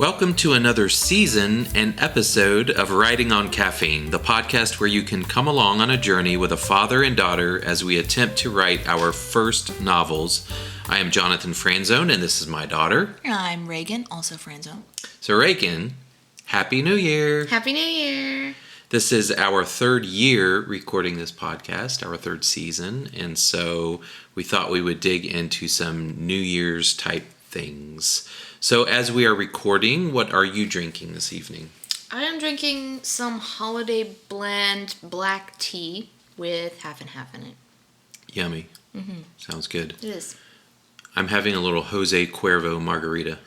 Welcome to another season and episode of Writing on Caffeine, the podcast where you can come along on a journey with a father and daughter as we attempt to write our first novels. I am Jonathan Franzone, and this is my daughter. I'm Ragan, also Franzone. So Ragan, Happy New Year! Happy New Year! This is our third year recording this podcast, our third season, and so we thought we would dig into some New Year's type things. So as we are recording, what are you drinking this evening? I am drinking some holiday blend black tea with half and half in it. Yummy. Mm-hmm. Sounds good. It is. I'm having a little Jose Cuervo margarita.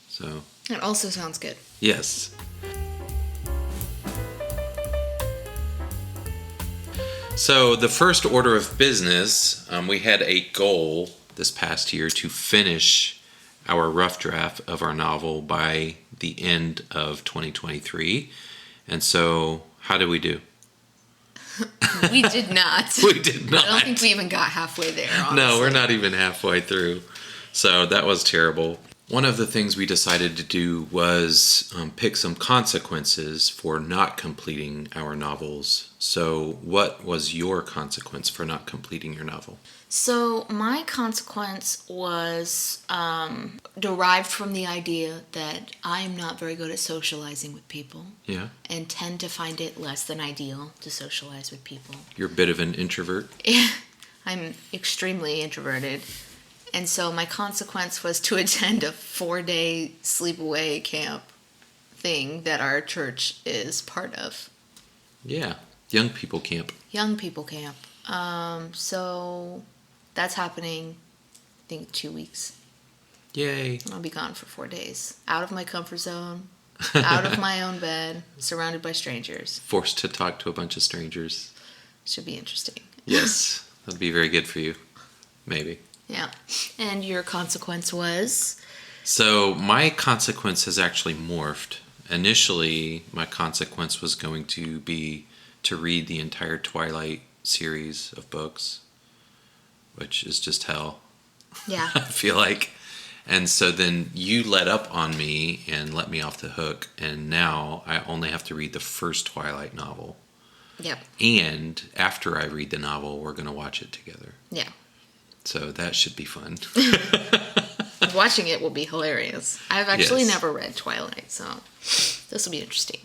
So. It also sounds good. Yes. So the first order of business, we had a goal this past year to finish our rough draft of our novel by the end of 2023. And so, how did we do? We did not. We did not. I don't think we even got halfway there, honestly. No, we're not even halfway through. So that was terrible. One of the things we decided to do was pick some consequences for not completing our novels. So what was your consequence for not completing your novel? So my consequence was derived from the idea that I am not very good at socializing with people. Yeah. And tend to find it less than ideal to socialize with people. You're a bit of an introvert? I'm extremely introverted. And so my consequence was to attend a 4-day sleepaway camp thing that our church is part of. Yeah. Young people camp. Young people camp. So that's happening, I think, 2 weeks. Yay. I'll be gone for 4 days. Out of my comfort zone, out of my own bed, surrounded by strangers. Forced to talk to a bunch of strangers. Should be interesting. Yes. That'd be very good for you. Maybe. Yeah. And your consequence was? So my consequence has actually morphed. Initially, my consequence was going to be to read the entire Twilight series of books, which is just hell. Yeah. I feel like. And so then you let up on me and let me off the hook, and now I only have to read the first Twilight novel. Yep. And after I read the novel, we're going to watch it together. Yeah. So that should be fun. Watching it will be hilarious. I've actually Yes. never read Twilight, so this will be interesting.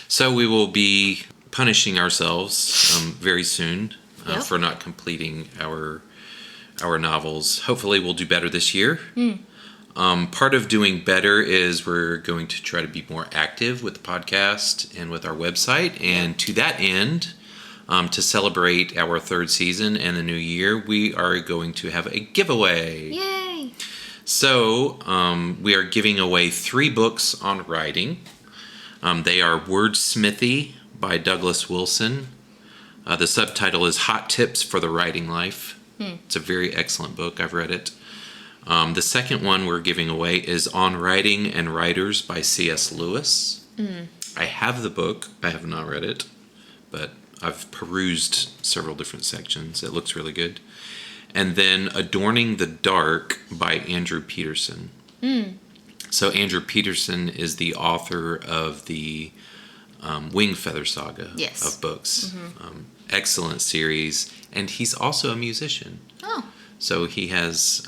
So we will be punishing ourselves very soon Yep. for not completing our novels. Hopefully we'll do better this year. Part of doing better is we're going to try to be more active with the podcast and with our website. And to that end, to celebrate our third season and the new year, we are going to have a giveaway. Yay! So we are giving away 3 books on writing. They are Wordsmithy by Douglas Wilson. The subtitle is Hot Tips for the Writing Life. It's a very excellent book. I've read it. The second one we're giving away is On Writing and Writers by C.S. Lewis. I have the book. I have not read it, but I've perused several different sections. It looks really good. And then Adorning the Dark by Andrew Peterson. So Andrew Peterson is the author of the Wing Feather Saga of books. Excellent series. And he's also a musician. Oh. So he has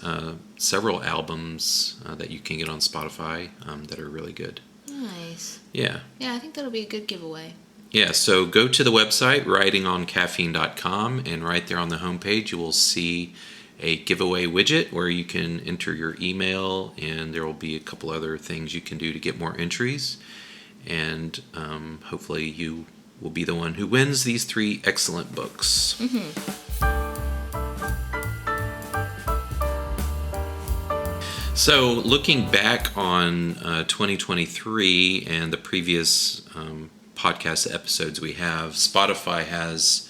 several albums that you can get on Spotify that are really good. Nice. Yeah. Yeah, I think that'll be a good giveaway. Yeah, so go to the website, writingoncaffeine.com, and right there on the homepage you will see a giveaway widget where you can enter your email, and there will be a couple other things you can do to get more entries. And hopefully you will be the one who wins these 3 excellent books. So looking back on 2023 and the previous podcast episodes we have, Spotify has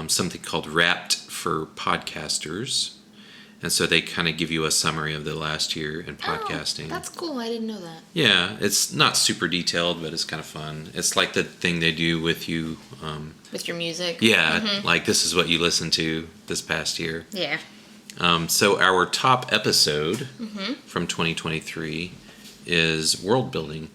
something called Wrapped for Podcasters. And so they kind of give you a summary of the last year in podcasting. Oh, that's cool. I didn't know that. Yeah, it's not super detailed, but it's kind of fun. It's like the thing they do with you. With your music? Yeah, like this is what you listened to this past year. Yeah. So our top episode from 2023 is world building,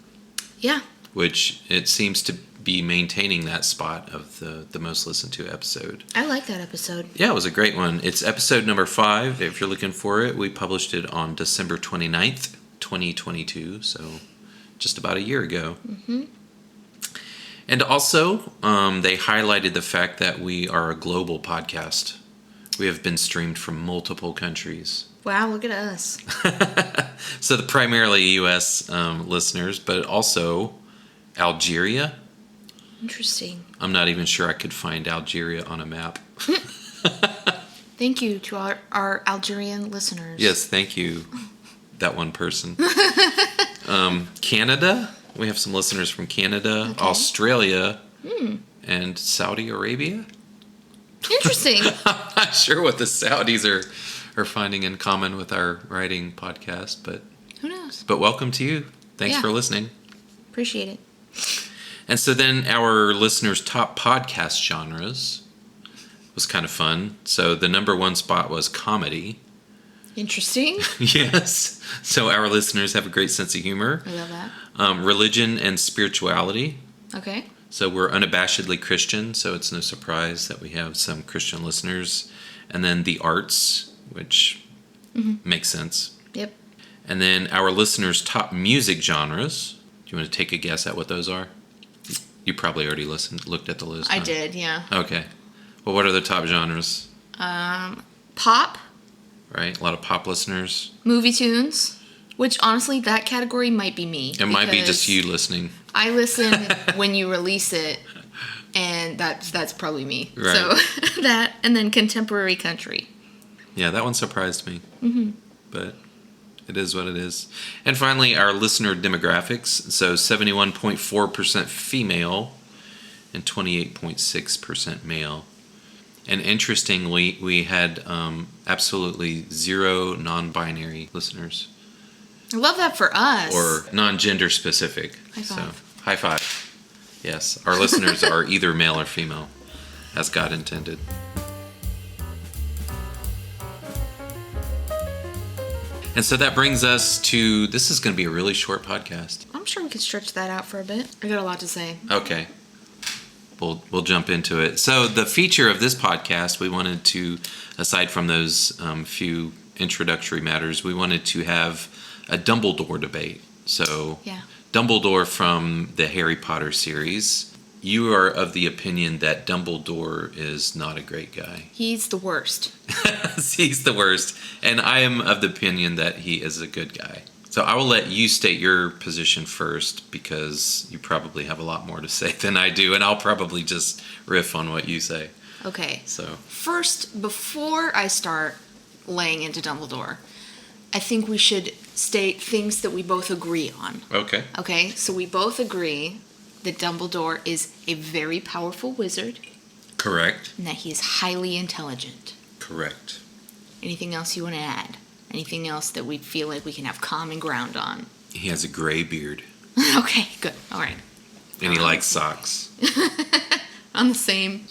Yeah. which it seems to be maintaining that spot of the most listened to episode. I like that episode. Yeah, it was a great one. It's episode number 5. If you're looking for it, we published it on December 29th, 2022, so just about a year ago. Mm-hmm. And also, they highlighted the fact that we are a global podcast. We have been streamed from multiple countries. Wow, look at us. So the primarily U.S. Listeners, but also Algeria. Interesting. I'm not even sure I could find Algeria on a map. Thank you to our Algerian listeners. Yes, thank you, that one person. Canada. We have some listeners from Canada, Okay. Australia, and Saudi Arabia. Interesting. I'm not sure what the Saudis are finding in common with our writing podcast, but Who knows? welcome to you. Thanks Yeah. for listening. Appreciate it. And so then our listeners' top podcast genres was kind of fun. So the number 1 spot was comedy. Interesting. Yes. So our listeners have a great sense of humor. I love that. Religion and spirituality. Okay. So we're unabashedly Christian, so it's no surprise that we have some Christian listeners. And then the arts, which makes sense. Yep. And then our listeners' top music genres. Do you want to take a guess at what those are? You probably already looked at the list. I huh? did, yeah. Okay. Well, what are the top genres? Pop, Right? A lot of pop listeners. movie tunes, which honestly, that category might be me. It might be just because you listening. I listen when you release it, and that's probably me. Right. So that, and then contemporary country. Yeah, that one surprised me. Mm-hmm. But it is what it is. And finally, our listener demographics. So 71.4% female and 28.6% male. And interestingly, we had absolutely 0 non-binary listeners. I love that for us. Or non-gender specific. High five. So, high five. Yes, our listeners are either male or female, as God intended. And so that brings us to, this is going to be a really short podcast. I'm sure we could stretch that out for a bit. I got a lot to say. Okay. We'll jump into it. So the feature of this podcast, we wanted to, aside from those few introductory matters, we wanted to have a Dumbledore debate. So Yeah. Dumbledore from the Harry Potter series. You are of the opinion that Dumbledore is not a great guy. He's the worst. He's the worst. And I am of the opinion that he is a good guy. So I will let you state your position first because you probably have a lot more to say than I do. And I'll probably just riff on what you say. Okay. So, First, before I start laying into Dumbledore, I think we should state things that we both agree on. okay. Okay, so we both agree that Dumbledore is a very powerful wizard Correct. and that he is highly intelligent. Correct. Anything else you want to add? Anything else that we feel like we can have common ground on? He has a gray beard. Okay, good. All right. And he likes socks. On the same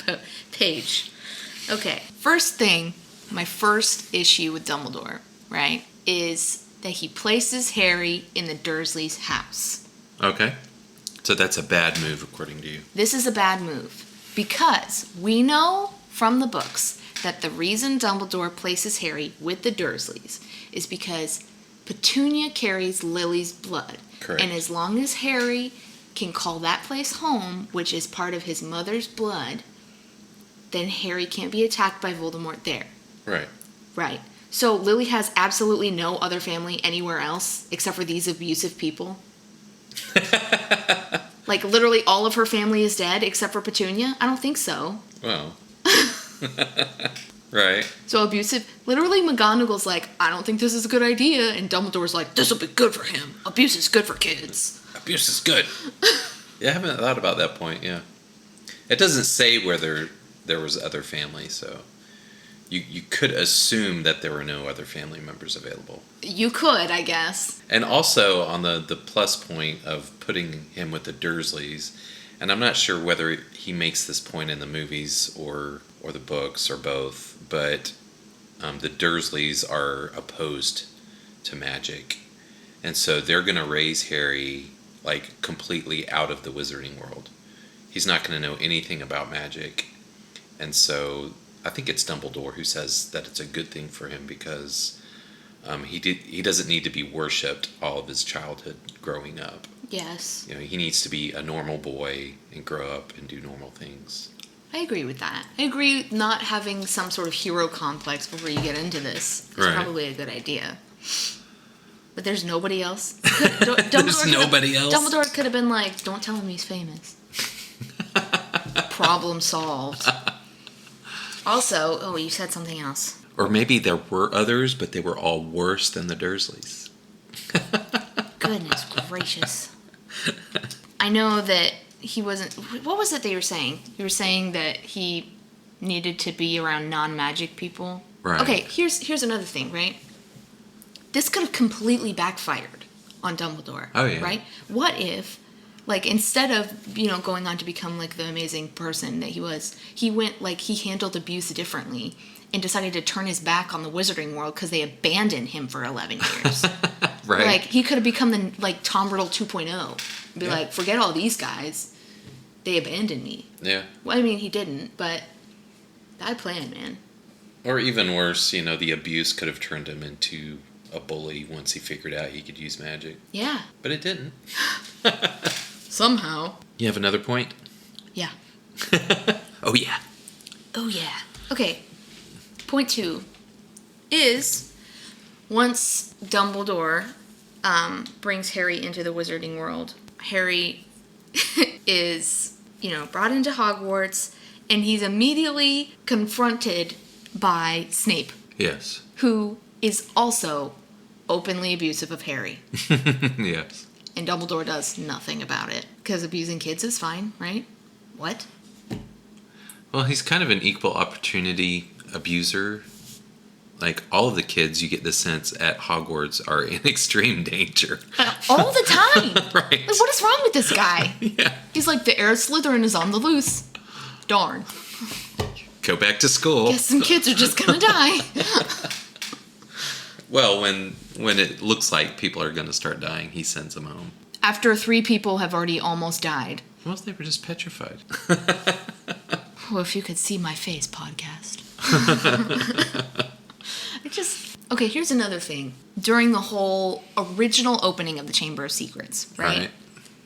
page. Okay, first thing, my first issue with Dumbledore, right, is that he places Harry in the Dursleys' house. Okay. So that's a bad move, according to you. This is a bad move because we know from the books that the reason Dumbledore places Harry with the Dursleys is because Petunia carries Lily's blood. Correct. And as long as Harry can call that place home, which is part of his mother's blood, then Harry can't be attacked by Voldemort there. Right. Right. So Lily has absolutely no other family anywhere else except for these abusive people. Like literally all of her family is dead except for Petunia? I don't think so. Well. Right. So abusive. Literally McGonagall's like, I don't think this is a good idea. And Dumbledore's like, this will be good for him. Abuse is good for kids. Abuse is good. Yeah, I haven't thought about that point, yeah. It doesn't say whether there was other family, so you could assume that there were no other family members available. You could, I guess. And also on the plus point of putting him with the Dursleys, and I'm not sure whether he makes this point in the movies or the books or both, but the Dursleys are opposed to magic. And so they're going to raise Harry like completely out of the wizarding world. He's not going to know anything about magic. And so I think it's Dumbledore who says that it's a good thing for him because he doesn't need to be worshipped all of his childhood growing up. Yes. You know, he needs to be a normal boy and grow up and do normal things. I agree with that. I agree not having some sort of hero complex before you get into this is Right. probably a good idea. But there's nobody else. There's nobody else? Dumbledore could have been like, don't tell him he's famous. Problem solved. Also, oh, you said something else. Or maybe there were others, but they were all worse than the Dursleys. Goodness gracious. I know that he wasn't... What was it that you were saying? You were saying that he needed to be around non-magic people? Right. Okay, here's another thing, right? This could have completely backfired on Dumbledore. Oh, yeah. Right? What if, like, instead of, you know, going on to become, like, the amazing person that he was, he went, like, he handled abuse differently and decided to turn his back on the wizarding world because they abandoned him for 11 years. Right. Like, he could have become the, like, Tom Riddle 2.0. Be Yeah. like, forget all these guys. They abandoned me. Yeah. Well, I mean, he didn't, but bad plan, man. Or even worse, you know, the abuse could have turned him into a bully once he figured out he could use magic. Yeah. But it didn't. Somehow. You have another point? Yeah. Oh, yeah. Oh, yeah. Okay. Point 2 is once Dumbledore brings Harry into the wizarding world, Harry is, you know, brought into Hogwarts, and he's immediately confronted by Snape, Yes. who is also openly abusive of Harry. Yes. And Dumbledore does nothing about it, because abusing kids is fine, right? What? Well, he's kind of an equal opportunity abuser. Like, all of the kids, you get the sense, at Hogwarts are in extreme danger. All the time! Right. Like, what is wrong with this guy? Yeah. He's like, the heir of Slytherin is on the loose. Darn. Go back to school. Guess some kids are just gonna die. Well, when it looks like people are going to start dying, he sends them home. After 3 people have already almost died. Well, they were just petrified. Oh, if you could see my face, podcast. Okay, here's another thing. During the whole original opening of the Chamber of Secrets, right?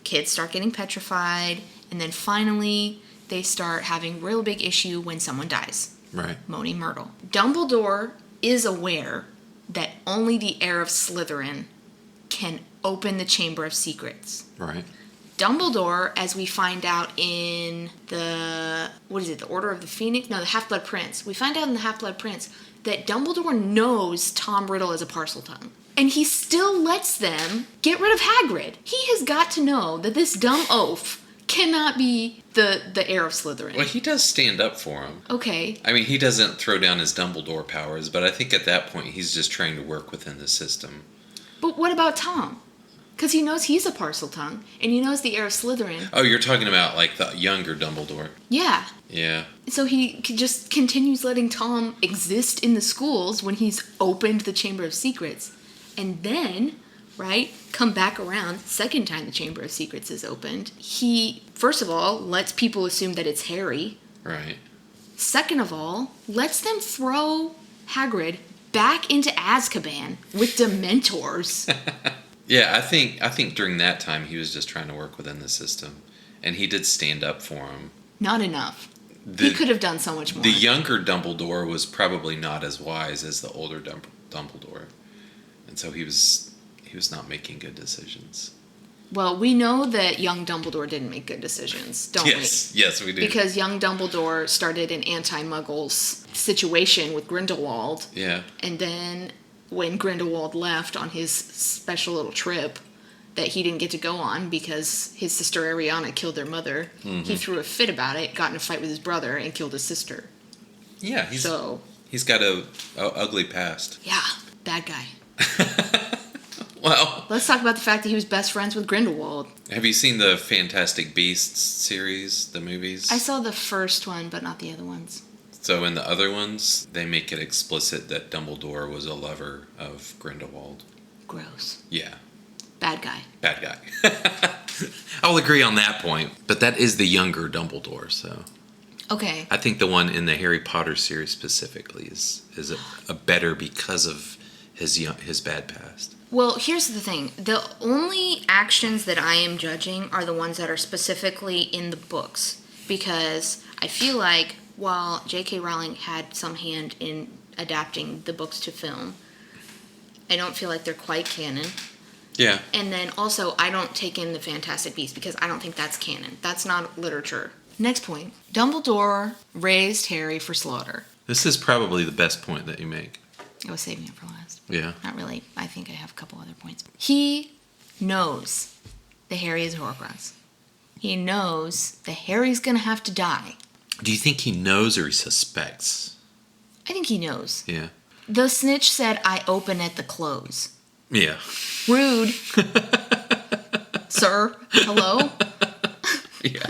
Kids start getting petrified, and then finally they start having real big issue when someone dies. Right. Moaning Myrtle. Dumbledore is aware that only the heir of Slytherin can open the Chamber of Secrets. Right. Dumbledore, as we find out in the Order of the Phoenix? No, the Half-Blood Prince. We find out in the Half-Blood Prince that Dumbledore knows Tom Riddle is a Parseltongue. And he still lets them get rid of Hagrid. He has got to know that this dumb oaf cannot be the heir of Slytherin. Well, he does stand up for him. Okay. I mean, he doesn't throw down his Dumbledore powers, but I think at that point he's just trying to work within the system. But what about Tom? Because he knows he's a Parseltongue, and he knows the heir of Slytherin. Oh, you're talking about, like, the younger Dumbledore. Yeah. Yeah. So he just continues letting Tom exist in the schools when he's opened the Chamber of Secrets. And then, right, come back around, second time the Chamber of Secrets is opened, he, first of all, lets people assume that it's Harry. Right. Second of all, lets them throw Hagrid back into Azkaban with Dementors. Yeah, I think during that time he was just trying to work within the system, and he did stand up for him. Not enough. He could have done so much more. The younger Dumbledore was probably not as wise as the older Dumbledore, and so he was not making good decisions. Well, we know that young Dumbledore didn't make good decisions, don't we? Yes, we do. Because young Dumbledore started an anti-Muggles situation with Grindelwald. Yeah. And then when Grindelwald left on his special little trip that he didn't get to go on because his sister Ariana killed their mother, he threw a fit about it, got in a fight with his brother, and killed his sister. Yeah, he's got a ugly past. Yeah, bad guy. Well, Let's talk about the fact that he was best friends with Grindelwald. have you seen the Fantastic Beasts series, the movies? I saw the first one, but not the other ones. So in the other ones, they make it explicit that Dumbledore was a lover of Grindelwald. Gross. Yeah. Bad guy. Bad guy. I'll agree on that point. But that is the younger Dumbledore, so... Okay. I think the one in the Harry Potter series specifically is a better because of his bad past. Well, here's the thing. The only actions that I am judging are the ones that are specifically in the books. Because I feel like while J.K. Rowling had some hand in adapting the books to film, I don't feel like they're quite canon. Yeah. And then also, I don't take in the Fantastic Beasts because I don't think that's canon. That's not literature. Next point. Dumbledore raised Harry for slaughter. This is probably the best point that you make. I was saving it for last. Yeah. Not really. I think I have a couple other points. He knows that Harry is a Horcrux. He knows that Harry's going to have to die. Do you think he knows or he suspects? I think he knows. Yeah. The snitch said, I open at the close. Yeah. Rude. Sir, hello? Yeah.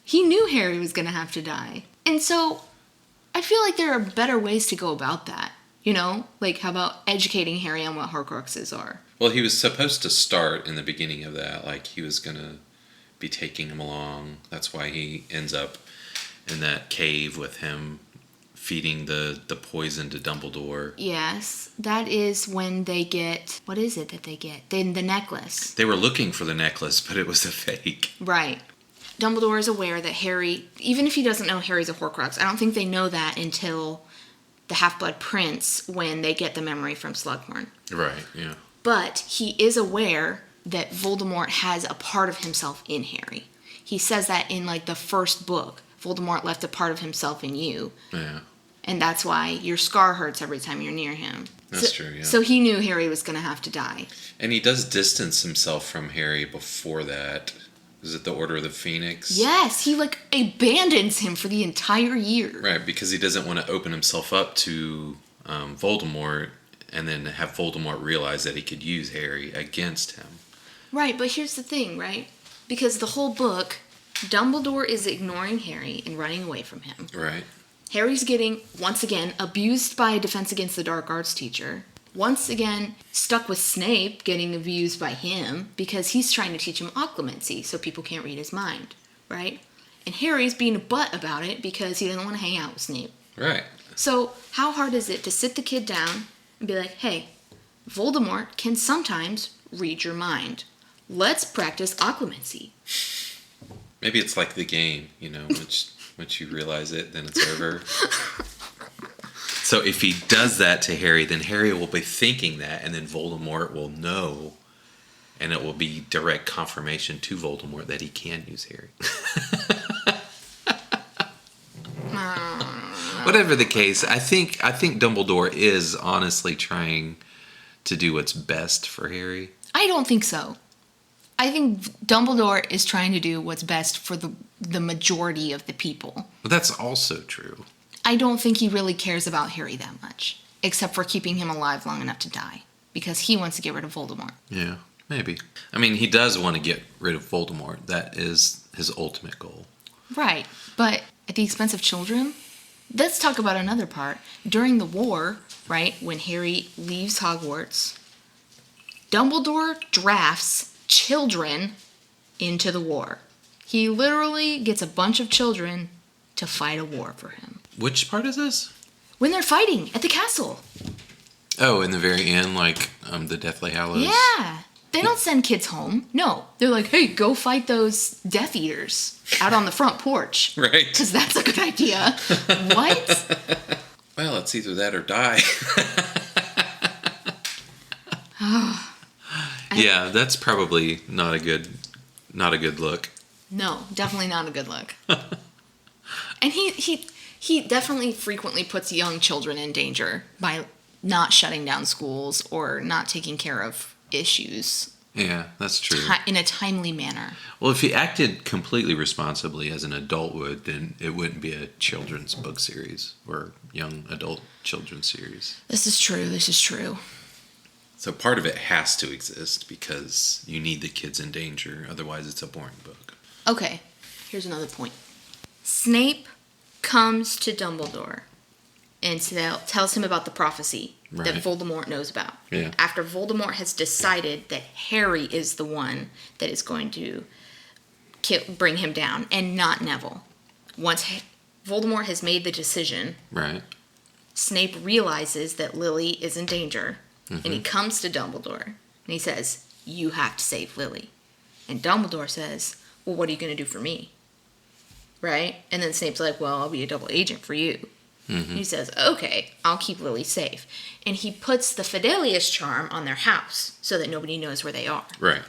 He knew Harry was going to have to die. And so I feel like there are better ways to go about that. You know? Like, how about educating Harry on what Horcruxes are? Well, he was supposed to start in the beginning of that. Like, he was going to be taking him along. That's why he ends up in that cave with him feeding the poison to Dumbledore. Yes. That is when they get... What is it that they get? The necklace. They were looking for the necklace, but it was a fake. Right. Dumbledore is aware that Harry... Even if he doesn't know Harry's a Horcrux, I don't think they know that until the Half-Blood Prince when they get the memory from Slughorn. Right, yeah. But he is aware that Voldemort has a part of himself in Harry. He says that in, like, the first book. Voldemort left a part of himself in you. Yeah. And that's why your scar hurts every time you're near him. That's true, yeah. So he knew Harry was going to have to die. And he does distance himself from Harry before that. Is it the Order of the Phoenix? Yes, he, like, abandons him for the entire year. Right, because he doesn't want to open himself up to Voldemort and then have Voldemort realize that he could use Harry against him. Right, but here's the thing, right? Because the whole book, Dumbledore is ignoring Harry and running away from him. Right. Harry's getting, once again, abused by a Defense Against the Dark Arts teacher. Once again, stuck with Snape, getting abused by him because he's trying to teach him occlumency so people can't read his mind, right? And Harry's being a butt about it because he doesn't want to hang out with Snape. Right. So how hard is it to sit the kid down and be like, hey, Voldemort can sometimes read your mind. Let's practice occlumency. Maybe it's like the game, you know, once you realize it, then it's over. So if he does that to Harry, then Harry will be thinking that, and then Voldemort will know, and it will be direct confirmation to Voldemort that he can use Harry. Whatever the case, I think Dumbledore is honestly trying to do what's best for Harry. I don't think so. I think Dumbledore is trying to do what's best for the majority of the people. But that's also true. I don't think he really cares about Harry that much, except for keeping him alive long enough to die, because he wants to get rid of Voldemort. Yeah, maybe. I mean, he does want to get rid of Voldemort. That is his ultimate goal. Right, but at the expense of children? Let's talk about another part. During the war, right, when Harry leaves Hogwarts, Dumbledore drafts children into the war. He literally gets a bunch of children to fight a war for him. Which part is this? When they're fighting at the castle. Oh, in the very end, like the Deathly Hallows? Yeah. They don't send kids home. No. They're like, hey, go fight those Death Eaters out on the front porch. Right. Because that's a good idea. What? Well, it's either that or die. Yeah, that's probably not a good look. No, definitely not a good look. And he definitely frequently puts young children in danger by not shutting down schools or not taking care of issues. Yeah, that's true. In a timely manner. Well, if he acted completely responsibly as an adult would, then it wouldn't be a children's book series or young adult children's series. This is true. So part of it has to exist because you need the kids in danger. Otherwise, it's a boring book. Okay, here's another point. Snape comes to Dumbledore and tells him about the prophecy that Voldemort knows about. Yeah. After Voldemort has decided that Harry is the one that is going to bring him down, and not Neville. Once Voldemort has made the decision, right, Snape realizes that Lily is in danger, and he comes to Dumbledore, and he says, "You have to save Lily." And Dumbledore says, "Well, what are you going to do for me?" Right? And then Snape's like, "Well, I'll be a double agent for you." He says, "Okay, I'll keep Lily safe." And he puts the Fidelius charm on their house so that nobody knows where they are. Right.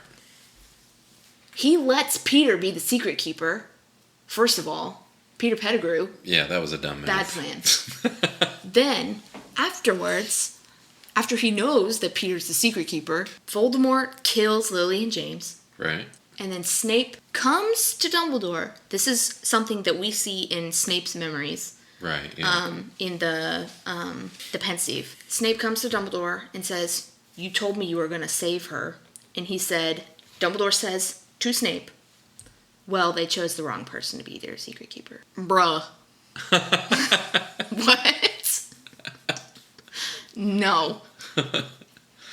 He lets Peter be the secret keeper. First of all, Peter Pettigrew. Yeah, that was a dumb move. Bad plan. Then, afterwards, after he knows that Peter's the secret keeper, Voldemort kills Lily and James. Right. And then Snape comes to Dumbledore. This is something that we see in Snape's memories. Right. Yeah. In the pensieve. Snape comes to Dumbledore and says, "You told me you were going to save her." And Dumbledore says to Snape, "Well, they chose the wrong person to be their secret keeper." Bruh. What? No.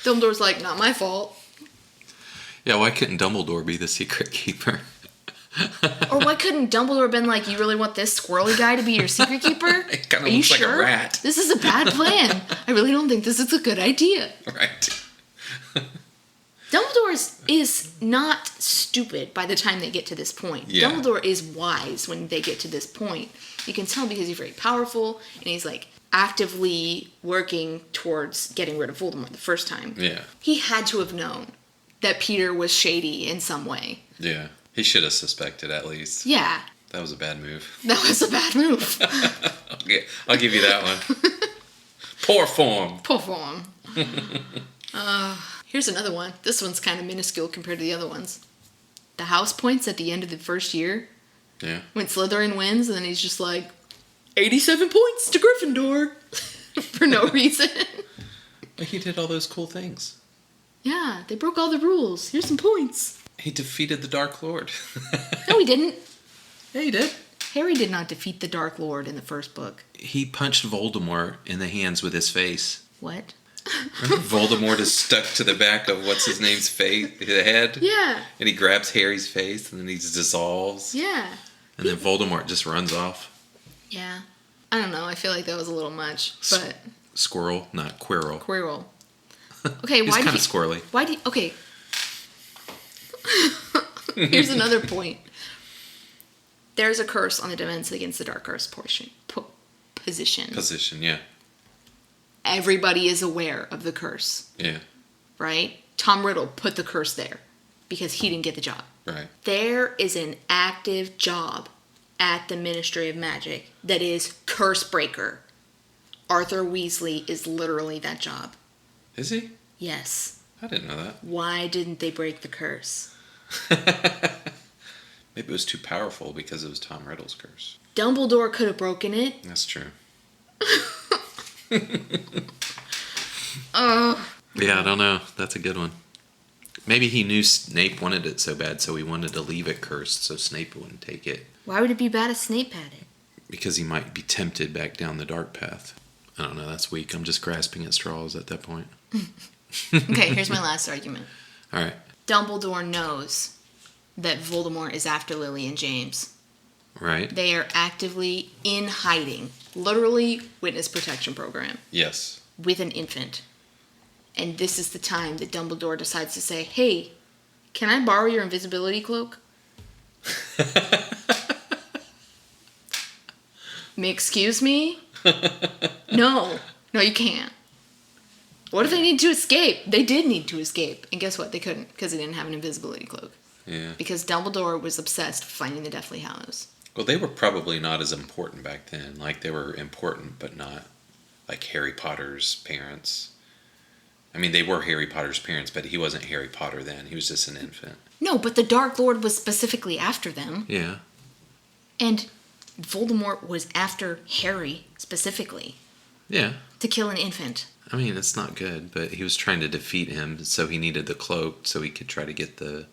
Dumbledore's like, "Not my fault." Yeah, why couldn't Dumbledore be the secret keeper? Or why couldn't Dumbledore been like, "You really want this squirrely guy to be your secret keeper? It kind Are of you looks like sure? a rat. This is a bad plan. I really don't think this is a good idea." Right. Dumbledore is not stupid by the time they get to this point. Yeah. Dumbledore is wise when they get to this point. You can tell because he's very powerful and he's like actively working towards getting rid of Voldemort the first time. Yeah. He had to have known that Peter was shady in some way. Yeah. He should have suspected at least. Yeah. That was a bad move. That was a bad move. Okay, I'll give you that one. Poor form. Poor form. Here's another one. This one's kind of minuscule compared to the other ones. The house points at the end of the first year. Yeah. When Slytherin wins, and then he's just like, 87 points to Gryffindor. For no reason. But he did all those cool things. Yeah, they broke all the rules. Here's some points. He defeated the Dark Lord. No, he didn't. Yeah, he did. Harry did not defeat the Dark Lord in the first book. He punched Voldemort in the hands with his face. What? Remember Voldemort is stuck to the back of what's-his-name's face, the head? Yeah. And he grabs Harry's face, and then he dissolves. Yeah. And then Voldemort just runs off. Yeah. I don't know. I feel like that was a little much, but... Squirrel, not Quirrell. Quirrell. Okay, He's why kind of squirrely. Why do you... Okay. Here's another point. There's a curse on the defense against the dark arts position. Position, yeah. Everybody is aware of the curse. Yeah. Right? Tom Riddle put the curse there because he didn't get the job. Right. There is an active job at the Ministry of Magic that is curse breaker. Arthur Weasley is literally that job. Is he? Yes. I didn't know that. Why didn't they break the curse? Maybe it was too powerful because it was Tom Riddle's curse. Dumbledore could have broken it. That's true. Yeah, I don't know. That's a good one. Maybe he knew Snape wanted it so bad, so he wanted to leave it cursed so Snape wouldn't take it. Why would it be bad if Snape had it? Because he might be tempted back down the dark path. I don't know, that's weak. I'm just grasping at straws at that point. Okay, here's my last argument. All right. Dumbledore knows that Voldemort is after Lily and James. Right. They are actively in hiding. Literally witness protection program. Yes. With an infant. And this is the time that Dumbledore decides to say, "Hey, can I borrow your invisibility cloak?" Excuse me? No, you can't. What if they need to escape? They did need to escape. And guess what? They couldn't because they didn't have an invisibility cloak. Yeah. Because Dumbledore was obsessed with finding the Deathly Hallows. Well, they were probably not as important back then. Like, they were important, but not like Harry Potter's parents. I mean, they were Harry Potter's parents, but he wasn't Harry Potter then. He was just an infant. No, but the Dark Lord was specifically after them. Yeah. And Voldemort was after Harry specifically. Yeah. To kill an infant. I mean, it's not good, but he was trying to defeat him, so he needed the cloak so he could try to get the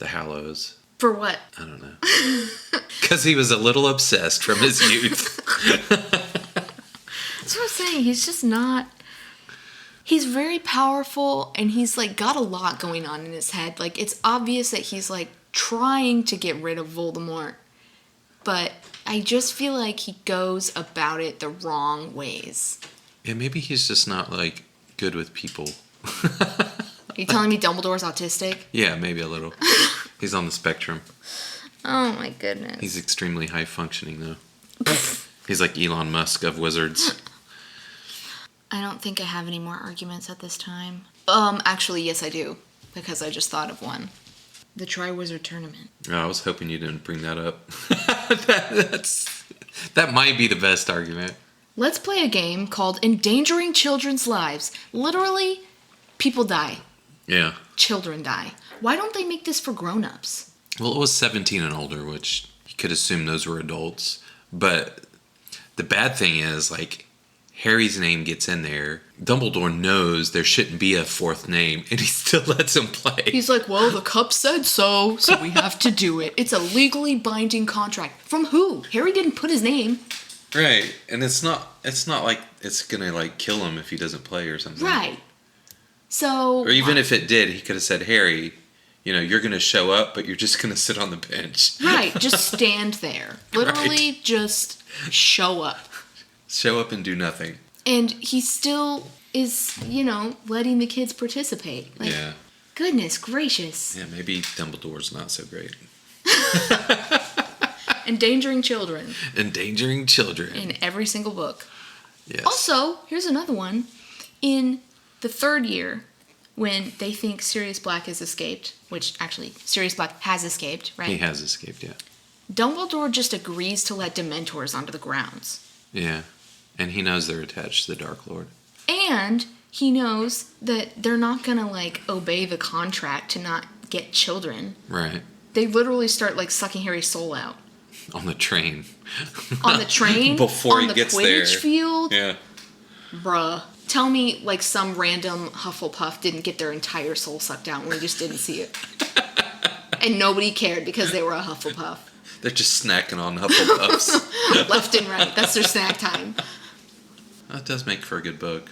Hallows. For what? I don't know. Because he was a little obsessed from his youth. That's what I'm saying. He's just not... He's very powerful, and he's, like, got a lot going on in his head. Like, it's obvious that he's, like, trying to get rid of Voldemort. But I just feel like he goes about it the wrong ways. Yeah, maybe he's just not, like, good with people. Are you telling me Dumbledore's autistic? Yeah, maybe a little. He's on the spectrum. Oh, my goodness. He's extremely high functioning, though. He's like Elon Musk of wizards. I don't think I have any more arguments at this time. Actually, yes, I do. Because I just thought of one. The Triwizard Tournament. Oh, I was hoping you didn't bring that up. That might be the best argument. Let's play a game called Endangering Children's Lives. Literally, people die. Yeah. Children die. Why don't they make this for grown-ups? Well, it was 17 and older, which you could assume those were adults. But the bad thing is, like, Harry's name gets in there. Dumbledore knows there shouldn't be a fourth name, and he still lets him play. He's like, well, the cup said so we have to do it. It's a legally binding contract. From who? Harry didn't put his name. Right, and it's not like it's gonna, like, kill him if he doesn't play or something. Right. So... Or even if it did, he could have said, Harry, you know, you're gonna show up, but you're just gonna sit on the bench. Right, just stand there. Literally, just show up. Show up and do nothing. And he still is, you know, letting the kids participate. Like, yeah. Goodness gracious. Yeah, maybe Dumbledore's not so great. Endangering children. Endangering children. In every single book. Yes. Also, here's another one. In the third year, when they think Sirius Black has escaped, which actually, Sirius Black has escaped, right? He has escaped, yeah. Dumbledore just agrees to let Dementors onto the grounds. Yeah. And he knows they're attached to the Dark Lord. And he knows that they're not going to, like, obey the contract to not get children. Right. They literally start, like, sucking Harry's soul out. On the train. On the train? Before on he gets there. On the Quidditch field? Yeah. Bruh. Tell me, like, some random Hufflepuff didn't get their entire soul sucked out and we just didn't see it. And nobody cared because they were a Hufflepuff. They're just snacking on Hufflepuffs. Left and right. That's their snack time. That does make for a good book.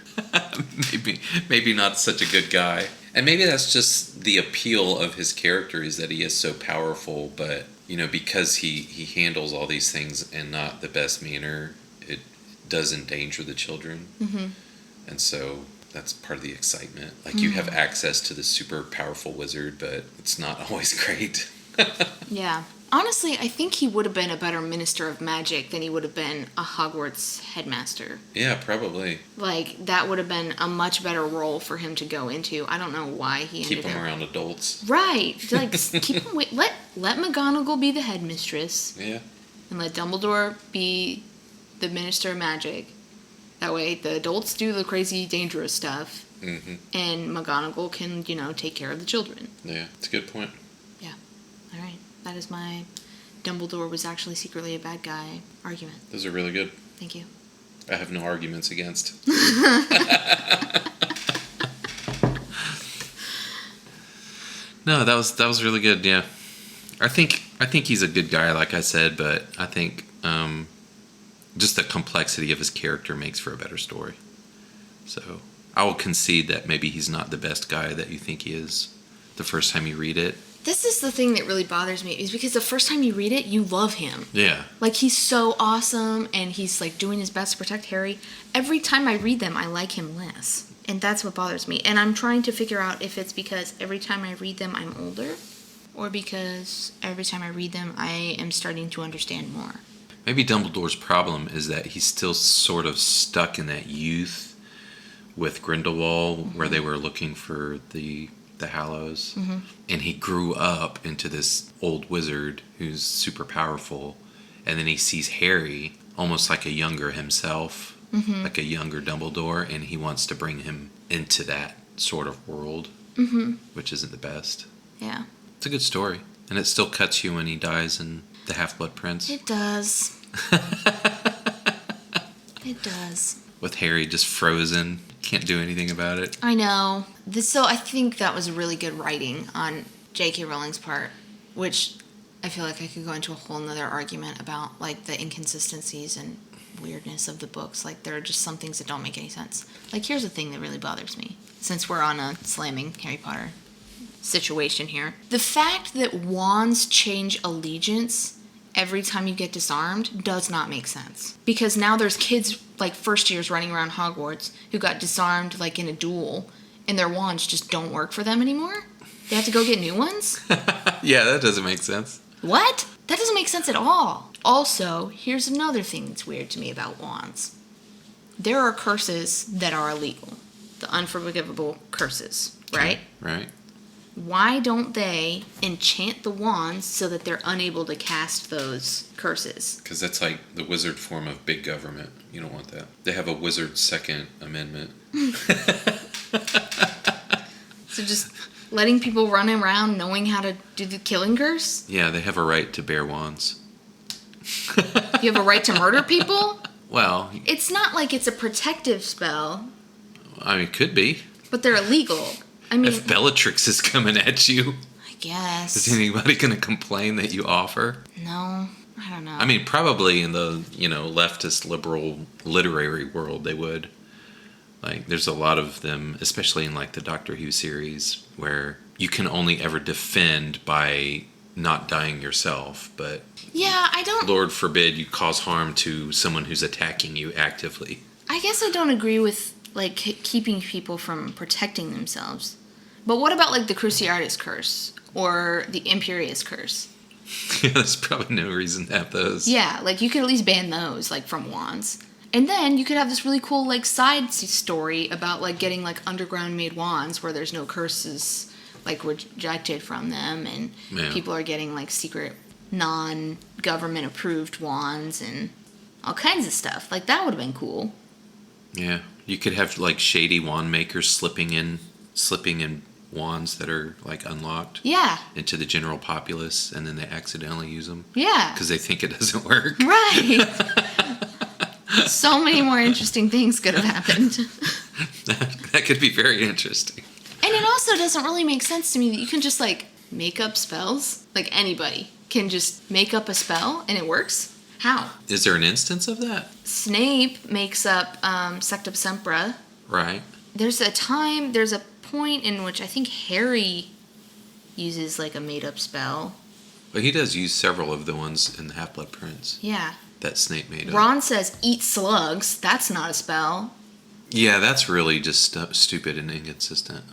maybe not such a good guy. And maybe that's just the appeal of his character is that he is so powerful, but, you know, because he handles all these things in not the best manner, it does endanger the children. Mm-hmm. And so that's part of the excitement. Like, you have access to the super powerful wizard, but it's not always great. Yeah. Honestly, I think he would have been a better minister of magic than he would have been a Hogwarts headmaster. Yeah, probably. Like, that would have been a much better role for him to go into. I don't know why he ended up... Keep him around adults. Right. Like, keep him... Let McGonagall be the headmistress. Yeah. And let Dumbledore be the minister of magic. That way, the adults do the crazy, dangerous stuff. Mm-hmm. And McGonagall can, you know, take care of the children. Yeah, it's a good point. Yeah. All right. That is my Dumbledore was actually secretly a bad guy argument. Those are really good. Thank you. I have no arguments against. No, that was really good. Yeah, I think he's a good guy, like I said, but I think just the complexity of his character makes for a better story. So I will concede that maybe he's not the best guy that you think he is the first time you read it. This is the thing that really bothers me, is because the first time you read it, you love him. Yeah. Like, he's so awesome, and he's, like, doing his best to protect Harry. Every time I read them, I like him less. And that's what bothers me. And I'm trying to figure out if it's because every time I read them, I'm older, or because every time I read them, I am starting to understand more. Maybe Dumbledore's problem is that he's still sort of stuck in that youth with Grindelwald, where they were looking for the Hallows, and he grew up into this old wizard who's super powerful, and then he sees Harry almost like a younger himself, like a younger Dumbledore, and he wants to bring him into that sort of world, which isn't the best. Yeah. It's a good story, and it still cuts you when he dies in The Half-Blood Prince. It does. It does. With Harry just frozen, can't do anything about it. I know. So I think that was really good writing on J.K. Rowling's part, which I feel like I could go into a whole nother argument about, like, the inconsistencies and weirdness of the books. Like, there are just some things that don't make any sense. Like, here's a thing that really bothers me, since we're on a slamming Harry Potter situation here. The fact that wands change allegiance every time you get disarmed does not make sense. Because now there's kids, like first years running around Hogwarts, who got disarmed, like in a duel, and their wands just don't work for them anymore. They have to go get new ones? Yeah, that doesn't make sense. What? That doesn't make sense at all. Also, here's another thing that's weird to me about wands. There are curses that are illegal. The unforgivable curses, right? Right. Why don't they enchant the wands so that they're unable to cast those curses? Because that's like the wizard form of big government. You don't want that. They have a wizard Second Amendment. So just letting people run around knowing how to do the killing curse? Yeah, they have a right to bear wands. You have a right to murder people? Well, It's not like it's a protective spell, I mean, it could be. but they're illegal. I mean, If Bellatrix is coming at you, I guess. is anybody going to complain that you offer? No, I don't know. I mean, probably in the, leftist liberal literary world, they would. Like, there's a lot of them, especially in, like, the Doctor Who series, where you can only ever defend by not dying yourself, but yeah, I don't... Lord forbid you cause harm to someone who's attacking you actively. I guess I don't agree with, like, keeping people from protecting themselves. But what about, like, the Cruciatus Curse? Or the Imperious Curse? Yeah, there's probably no reason to have those. Yeah, like, you could at least ban those, like, from wands. And then you could have this really cool, like, side story about, like, getting, like, underground-made wands where there's no curses, like, rejected from them. And people are getting, like, secret, non-government-approved wands and all kinds of stuff. Like, that would have been cool. Yeah, you could have, like, shady wand makers slipping in wands that are, like, unlocked. Yeah. Into the general populace, and then they accidentally use them. Yeah. Because they think it doesn't work. Right. So many more interesting things could have happened. That could be very interesting. And it also doesn't really make sense to me that you can just, like, make up spells. Like, anybody can just make up a spell and it works. How? Is there an instance of that? Snape makes up Sectum Sempra. Right. There's a point in which I think Harry uses, like, a made-up spell. But he does use several of the ones in the Half-Blood Prince. Yeah. That Snape made up. Ron says, eat slugs. That's not a spell. Yeah, that's really just stupid and inconsistent.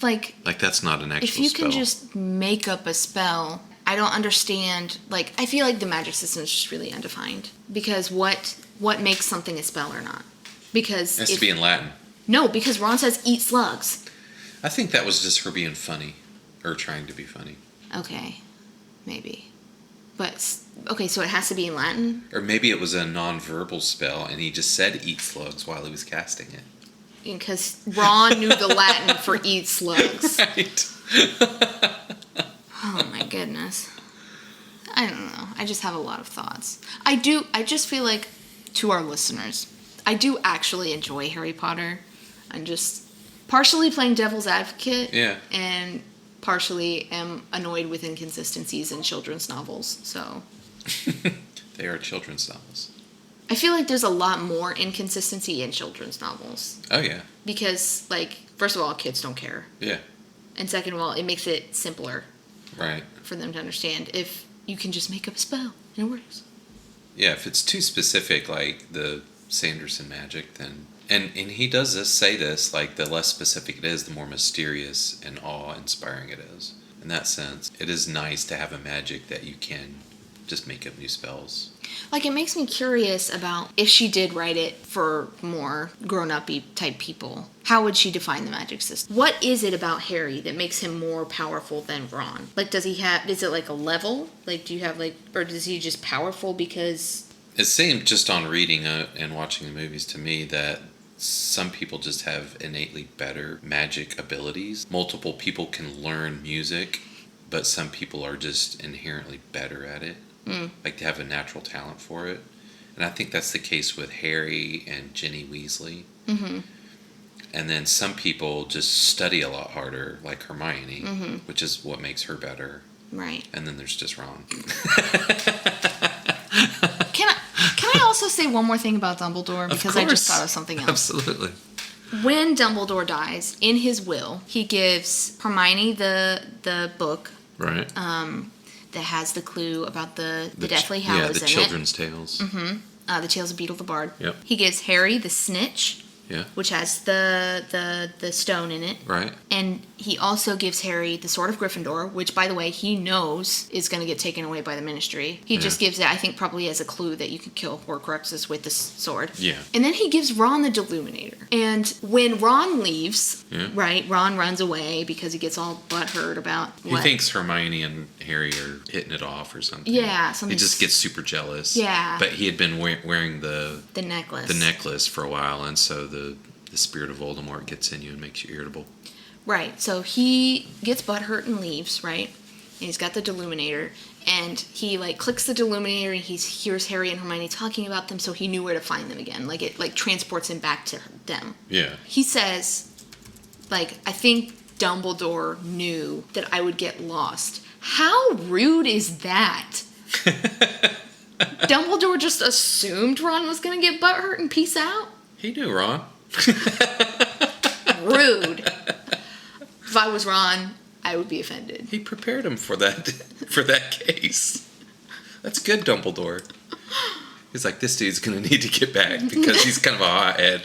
Like, that's not an actual spell. if you can just make up a spell, I don't understand. Like, I feel like the magic system is just really undefined. Because what makes something a spell or not? Because it has to be in Latin. No, because Ron says, eat slugs. I think that was just her being funny. Or trying to be funny. Okay. Maybe. But, okay, so it has to be in Latin? Or maybe it was a non-verbal spell, and he just said eat slugs while he was casting it. Because Ron knew the Latin for eat slugs. Right. Oh, my goodness. I don't know. I just have a lot of thoughts. I just feel like, to our listeners, I do actually enjoy Harry Potter. I'm just partially playing devil's advocate. Yeah. And partially am annoyed with inconsistencies in children's novels, so... They are children's novels. I feel like there's a lot more inconsistency in children's novels. Oh, yeah. Because, like, first of all, kids don't care. Yeah. And second of all, it makes it simpler. Right. For them to understand if you can just make up a spell and it works. Yeah, if it's too specific, like the Sanderson magic, then... And he does say this, like, the less specific it is, the more mysterious and awe-inspiring it is. In that sense, it is nice to have a magic that you can just make up new spells. Like, it makes me curious about if she did write it for more grown-up-y type people. How would she define the magic system? What is it about Harry that makes him more powerful than Ron? Like, is it like a level? Like, do you have, like, or is he just powerful because... It seemed just on reading and watching the movies to me that some people just have innately better magic abilities. Multiple people can learn music, but some people are just inherently better at it. Like, they have a natural talent for it. And I think that's the case with Harry and Ginny Weasley. Mm-hmm. And then some people just study a lot harder, like Hermione, which is what makes her better. Right. And then there's just Ron. Can I also say one more thing about Dumbledore? Because I just thought of something else. Absolutely. When Dumbledore dies, in his will, he gives Hermione the book. Right. That has the clue about the Deathly Hallows in it. Yeah, the children's tales. Mm-hmm. The Tales of Beetle the Bard. Yep. He gives Harry the snitch. Yeah. Which has the stone in it. Right. And he also gives Harry the Sword of Gryffindor, which, by the way, he knows is going to get taken away by the Ministry. He just gives it, I think, probably as a clue that you can kill Horcruxes with the sword. Yeah. And then he gives Ron the Deluminator. And when Ron leaves, right, Ron runs away because he gets all butthurt about He thinks Hermione and Harry are hitting it off or something. Yeah. He just gets super jealous. Yeah. But he had been wearing the necklace for a while, and so the spirit of Voldemort gets in you and makes you irritable. Right. So he gets butthurt and leaves, right? And he's got the Deluminator, and he clicks the Deluminator, and he hears Harry and Hermione talking about them, so he knew where to find them again. It transports him back to them. Yeah. He says, I think Dumbledore knew that I would get lost. How rude is that? Dumbledore just assumed Ron was going to get butthurt and peace out? He knew Ron. Rude. If I was Ron, I would be offended. He prepared him for that case. That's good, Dumbledore. He's like, this dude's gonna need to get back because he's kind of a hothead.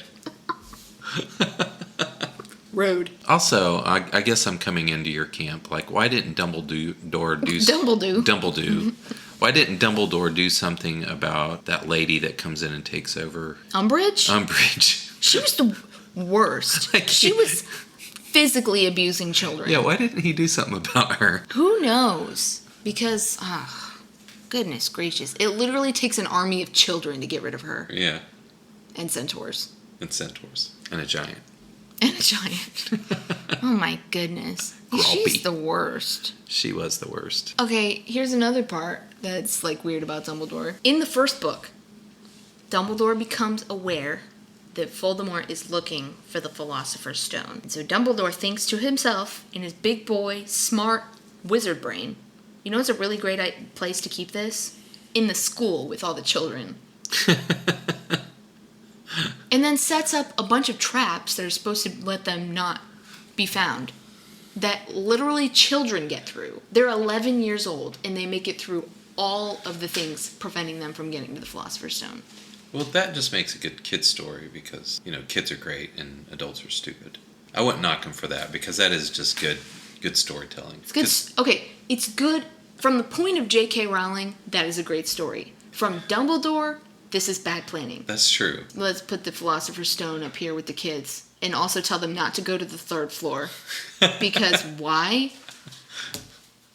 Rude. Also, I guess I'm coming into your camp. Why didn't Dumbledore do Dumbledore. Why didn't Dumbledore do something about that lady that comes in and takes over? Umbridge? She was the worst. She was physically abusing children. Yeah, why didn't he do something about her? Who knows? Because, goodness gracious. It literally takes an army of children to get rid of her. Yeah. And centaurs. And a giant. And a giant. Oh my goodness. Grumpy. She's the worst. She was the worst. Okay, here's another part that's weird about Dumbledore. In the first book, Dumbledore becomes aware that Voldemort is looking for the Philosopher's Stone. And so Dumbledore thinks to himself, in his big boy, smart wizard brain, you know it's a really great place to keep this? In the school with all the children. And then sets up a bunch of traps that are supposed to let them not be found. That literally children get through. They're 11 years old, and they make it through all of the things preventing them from getting to the Philosopher's Stone. Well, that just makes a good kid story because, kids are great and adults are stupid. I wouldn't knock them for that because that is just good storytelling. It's good. Okay, it's good. From the point of J.K. Rowling, that is a great story. From Dumbledore, this is bad planning. That's true. Let's put the Philosopher's Stone up here with the kids and also tell them not to go to the third floor. Because why?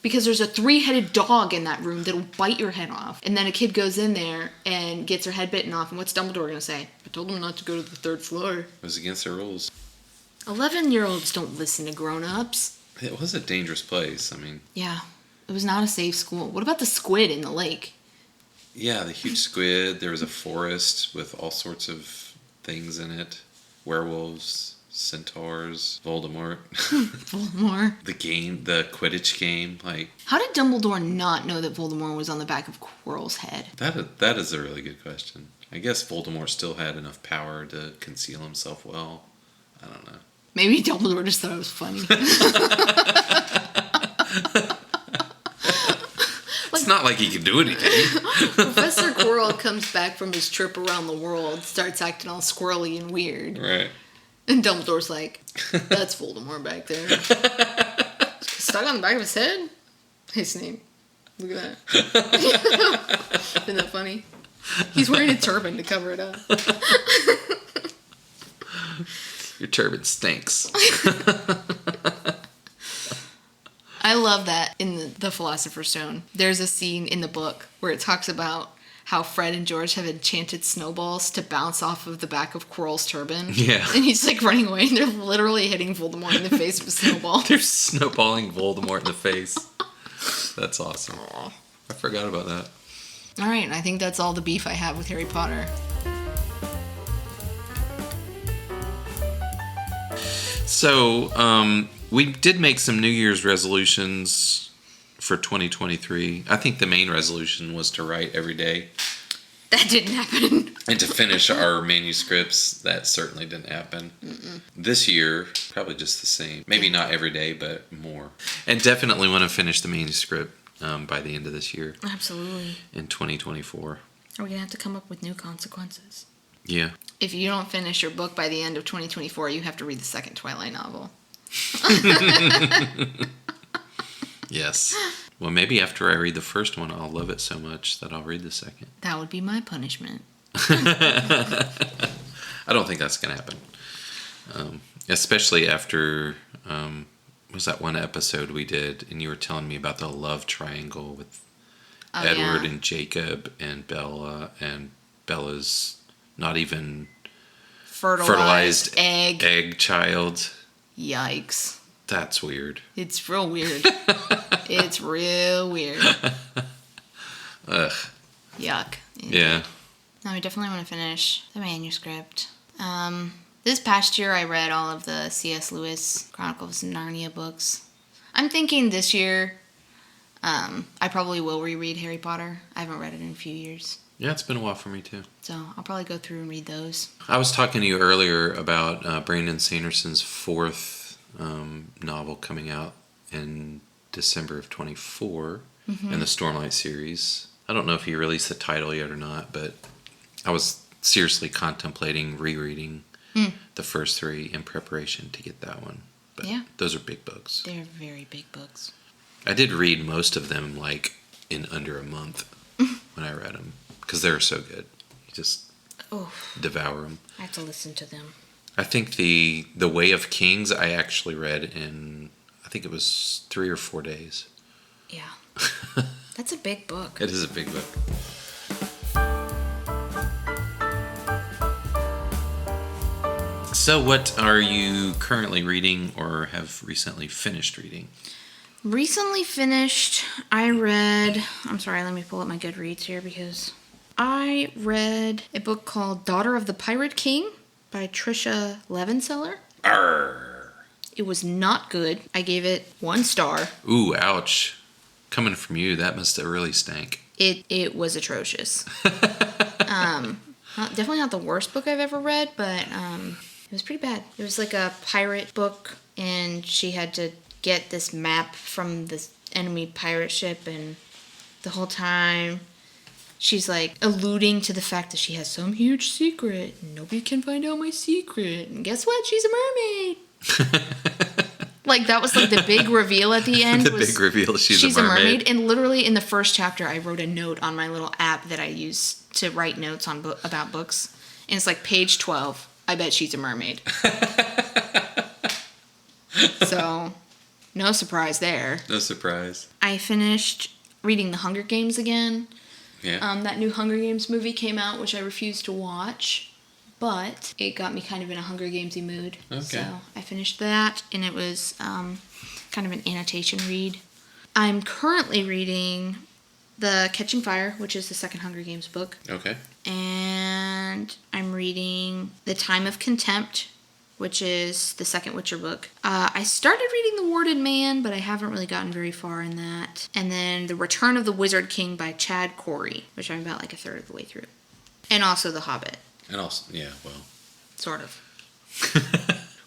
Because there's a 3-headed dog in that room that'll bite your head off. And then a kid goes in there and gets her head bitten off. And what's Dumbledore going to say? I told them not to go to the third floor. It was against the rules. 11-year-olds don't listen to grown-ups. It was a dangerous place. Yeah. It was not a safe school. What about the squid in the lake? Yeah, the huge squid. There was a forest with all sorts of things in it. Werewolves, centaurs, Voldemort. Voldemort. The Quidditch game. How did Dumbledore not know that Voldemort was on the back of Quirrell's head? That is a really good question. I guess Voldemort still had enough power to conceal himself well. I don't know. Maybe Dumbledore just thought it was funny. It's not like he can do anything. Professor Quirrell comes back from his trip around the world, starts acting all squirrely and weird. Right. And Dumbledore's like, that's Voldemort back there. Stuck on the back of his head? Hey, Snape, look at that. Isn't that funny? He's wearing a turban to cover it up. Your turban stinks. I love that in the Philosopher's Stone. There's a scene in the book where it talks about how Fred and George have enchanted snowballs to bounce off of the back of Quirrell's turban. Yeah. And he's running away and they're literally hitting Voldemort in the face with a snowball. They're snowballing Voldemort in the face. That's awesome. Aww. I forgot about that. All right, I think that's all the beef I have with Harry Potter. So, we did make some New Year's resolutions for 2023. I think the main resolution was to write every day. That didn't happen. And to finish our manuscripts, that certainly didn't happen. This year, probably just the same. Maybe not every day, but more. And definitely want to finish the manuscript by the end of this year. Absolutely. In 2024. Are we going to have to come up with new consequences? Yeah. If you don't finish your book by the end of 2024, you have to read the second Twilight novel. Yes. Well, maybe after I read the first one, I'll love it so much that I'll read the second. That would be my punishment. I don't think that's going to happen. Especially after, was that one episode we did, and you were telling me about the love triangle with Edward and Jacob and Bella, and Bella's not even fertilized egg child. Yikes. That's weird. It's real weird. It's real weird. Ugh. Yuck. Yeah. No, I definitely want to finish the manuscript. This past year, I read all of the C.S. Lewis Chronicles of Narnia books. I'm thinking this year, I probably will reread Harry Potter. I haven't read it in a few years. Yeah, it's been a while for me too. So I'll probably go through and read those. I was talking to you earlier about Brandon Sanderson's fourth novel coming out in December of 24 in the Stormlight series. I don't know if he released the title yet or not, but I was seriously contemplating rereading the first three in preparation to get that one. But yeah. Those are big books. They're very big books. I did read most of them like in under a month when I read them because they're so good. You just devour them. I have to listen to them. I think the Way of Kings I actually read in, I think it was 3 or 4 days. Yeah. That's a big book. It is a big book. So what are you currently reading or have recently finished reading? Recently finished, I'm sorry, let me pull up my Goodreads here because I read a book called Daughter of the Pirate King by Trisha Levenseller. Arr. It was not good. I gave it 1 star. Ooh, ouch. Coming from you, that must have really stank. It was atrocious. Definitely not the worst book I've ever read, but it was pretty bad. It was like a pirate book, and she had to get this map from this enemy pirate ship, and the whole time she's like alluding to the fact that she has some huge secret and nobody can find out my secret, and guess what, she's a mermaid. Like that was like the big reveal at the end. Big reveal, she's a mermaid. And literally in the first chapter I wrote a note on my little app that I use to write notes on about books, and it's like page 12, I bet she's a mermaid. So no surprise there. No surprise. I finished reading The Hunger Games again. Yeah. That new Hunger Games movie came out, which I refused to watch, but it got me kind of in a Hunger Gamesy mood. Okay. So I finished that, and it was kind of an annotation read. I'm currently reading The Catching Fire, which is the second Hunger Games book. Okay. And I'm reading The Time of Contempt, which is the second Witcher book. I started reading The Warded Man, but I haven't really gotten very far in that. And then The Return of the Wizard King by Chad Corey, which I'm about like a third of the way through. And also The Hobbit. And also, yeah, well. Sort of.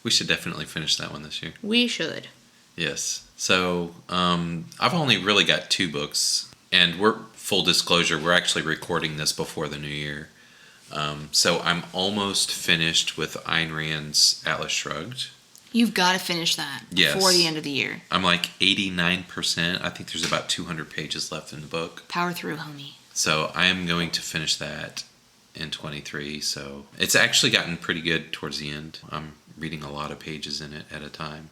We should definitely finish that one this year. We should. Yes. So, I've only really got 2 books. And full disclosure, we're actually recording this before the new year. So I'm almost finished with Ayn Rand's Atlas Shrugged. You've got to finish that before the end of the year. I'm like 89%. I think there's about 200 pages left in the book. Power through, homie. So I am going to finish that in 23. So it's actually gotten pretty good towards the end. I'm reading a lot of pages in it at a time.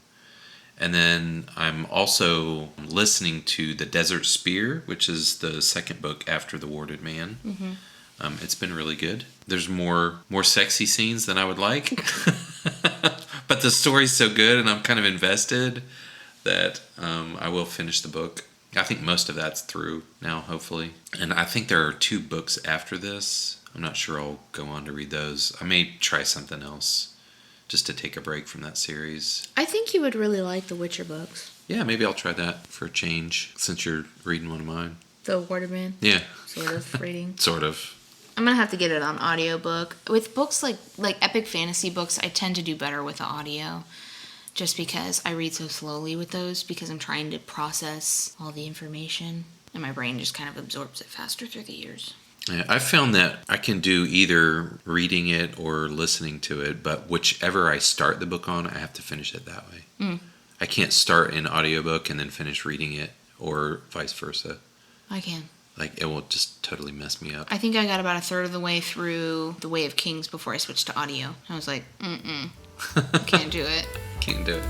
And then I'm also listening to The Desert Spear, which is the second book after The Warded Man. Mm-hmm. It's been really good. There's more sexy scenes than I would like. But the story's so good and I'm kind of invested that I will finish the book. I think most of that's through now, hopefully. And I think there are 2 books after this. I'm not sure I'll go on to read those. I may try something else just to take a break from that series. I think you would really like the Witcher books. Yeah, maybe I'll try that for a change since you're reading one of mine. The Warded Man? Yeah. Sort of reading. Sort of. I'm gonna have to get it on audiobook. With books like epic fantasy books, I tend to do better with the audio. Just because I read so slowly with those, because I'm trying to process all the information, and my brain just kind of absorbs it faster through the ears. Yeah, I found that I can do either reading it or listening to it, but whichever I start the book on, I have to finish it that way. I can't start an audiobook and then finish reading it, or vice versa. I can. Like, it will just totally mess me up. I think I got about a third of the way through The Way of Kings before I switched to audio. I was like, I can't do it. Can't do it.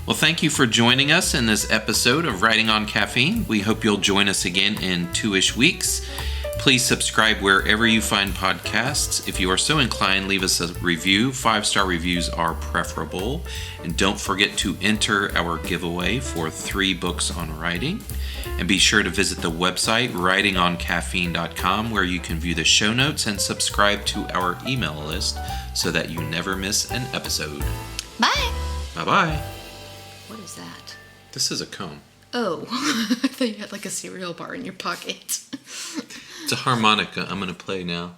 Well, thank you for joining us in this episode of Writing on Caffeine. We hope you'll join us again in 2-ish weeks. Please subscribe wherever you find podcasts. If you are so inclined, leave us a review. 5-star reviews are preferable. And don't forget to enter our giveaway for 3 books on writing. And be sure to visit the website, writingoncaffeine.com, where you can view the show notes and subscribe to our email list so that you never miss an episode. Bye. Bye-bye. What is that? This is a comb. Oh, I thought you had like a cereal bar in your pocket. It's a harmonica. I'm going to play now.